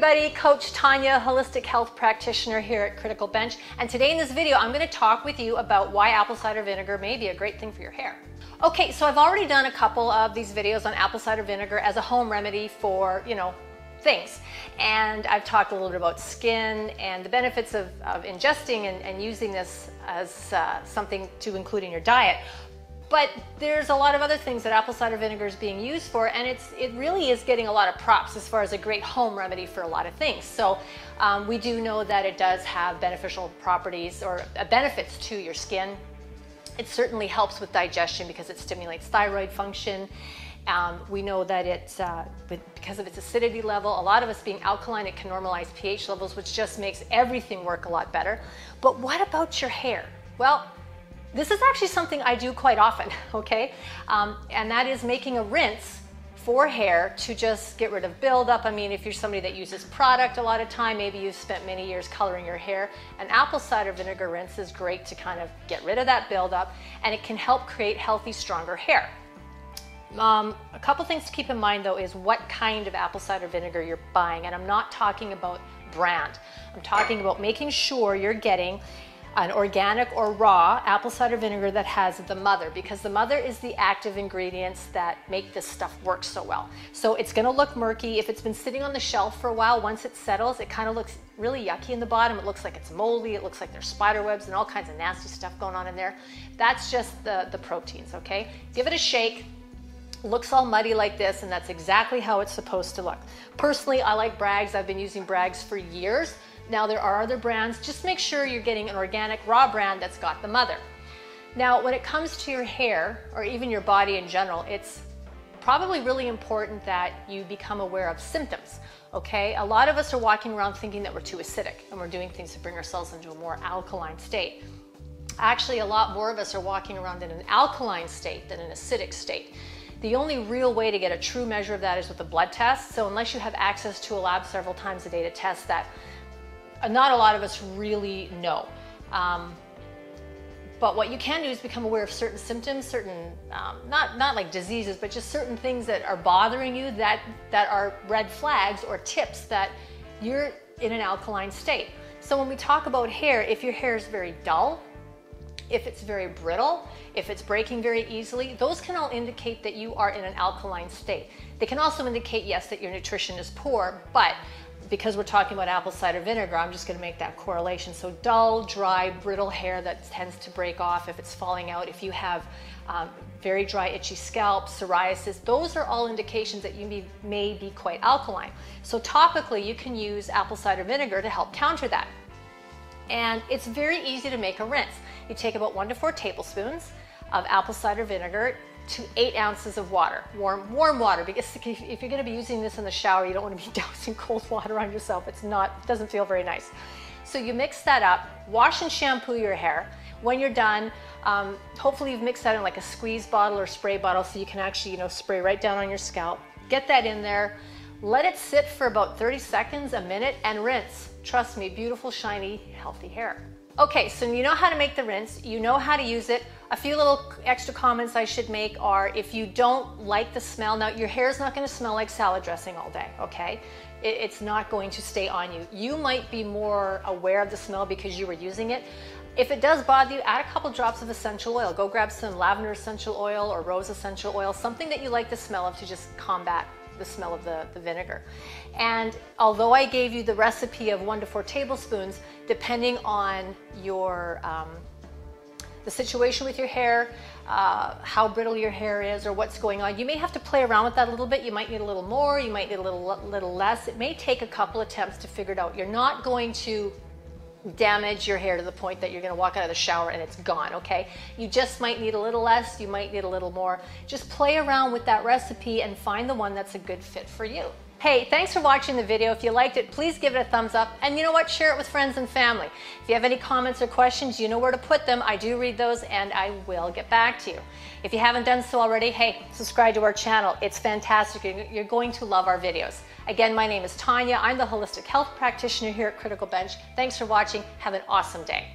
everybody, Coach Tonya, holistic health practitioner here at Critical Bench. And today in this video, I'm going to talk with you about why apple cider vinegar may be a great thing for your hair. Okay, so I've already done a couple of these videos on apple cider vinegar as a home remedy for, things. And I've talked a little bit about skin and the benefits of ingesting and using this as something to include in your diet. But there's a lot of other things that apple cider vinegar is being used for, and it really is getting a lot of props as far as a great home remedy for a lot of things. So we do know that it does have beneficial properties or benefits to your skin. It certainly helps with digestion because it stimulates thyroid function. We know that because of its acidity level, a lot of us being alkaline, it can normalize pH levels, which just makes everything work a lot better. But what about your hair? Well, this is actually something I do quite often, okay? And that is making a rinse for hair to just get rid of buildup. I mean, if you're somebody that uses product a lot of time, maybe you've spent many years coloring your hair, an apple cider vinegar rinse is great to kind of get rid of that buildup, and it can help create healthy, stronger hair. A couple things to keep in mind though is what kind of apple cider vinegar you're buying, and I'm not talking about brand. I'm talking about making sure you're getting an organic or raw apple cider vinegar that has the mother, because the mother is the active ingredients that make this stuff work so well. So it's going to look murky. If it's been sitting on the shelf for a while, once it settles, it kind of looks really yucky in the bottom. It looks like it's moldy. It looks like there's spider webs and all kinds of nasty stuff going on in there. That's just the proteins, okay? Give it a shake. Looks all muddy like this, and that's exactly how it's supposed to look. Personally, I like Bragg's. I've been using Bragg's for years. Now there are other brands. Just make sure you're getting an organic raw brand that's got the mother. Now when it comes to your hair or even your body in general, it's probably really important that you become aware of symptoms, okay? A lot of us are walking around thinking that we're too acidic and we're doing things to bring ourselves into a more alkaline state. Actually, a lot more of us are walking around in an alkaline state than an acidic state. The only real way to get a true measure of that is with a blood test. So unless you have access to a lab several times a day to test that, not a lot of us really know. But what you can do is become aware of certain symptoms, certain, not like diseases, but just certain things that are bothering you that are red flags or tips that you're in an alkaline state. So when we talk about hair, if your hair is very dull, if it's very brittle, if it's breaking very easily, those can all indicate that you are in an alkaline state. They can also indicate, yes, that your nutrition is poor, but because we're talking about apple cider vinegar, I'm just going to make that correlation. So dull, dry, brittle hair that tends to break off if it's falling out, if you have very dry, itchy scalp, psoriasis, those are all indications that you may be quite alkaline. So topically, you can use apple cider vinegar to help counter that. And it's very easy to make a rinse. You take about 1 to 4 tablespoons of apple cider vinegar to 8 ounces of water, warm water, because if you're going to be using this in the shower, you don't want to be dousing cold water on yourself. It doesn't feel very nice. So you mix that up, wash and shampoo your hair. When you're done, hopefully you've mixed that in like a squeeze bottle or spray bottle so you can actually, spray right down on your scalp. Get that in there, let it sit for about 30 seconds, a minute, and rinse. Trust me, beautiful, shiny, healthy hair. Okay, so you know how to make the rinse, you know how to use it. A few little extra comments I should make are, if you don't like the smell, now your hair is not going to smell like salad dressing all day, okay? It's not going to stay on you. You might be more aware of the smell because you were using it. If it does bother you, add a couple drops of essential oil. Go grab some lavender essential oil or rose essential oil, something that you like the smell of to just combat the smell of the vinegar. And although I gave you the recipe of 1 to 4 tablespoons, depending on your the situation with your hair, how brittle your hair is or what's going on, you may have to play around with that a little bit. You might need a little more, you might need a little less. It may take a couple attempts to figure it out. You're not going to damage your hair to the point that you're going to walk out of the shower and it's gone, okay? You just might need a little less, you might need a little more. Just play around with that recipe and find the one that's a good fit for you. Hey, thanks for watching the video. If you liked it, please give it a thumbs up. And you know what? Share it with friends and family. If you have any comments or questions, you know where to put them. I do read those and I will get back to you. If you haven't done so already, hey, subscribe to our channel. It's fantastic. You're going to love our videos. Again, my name is Tonya. I'm the holistic health practitioner here at Critical Bench. Thanks for watching. Have an awesome day.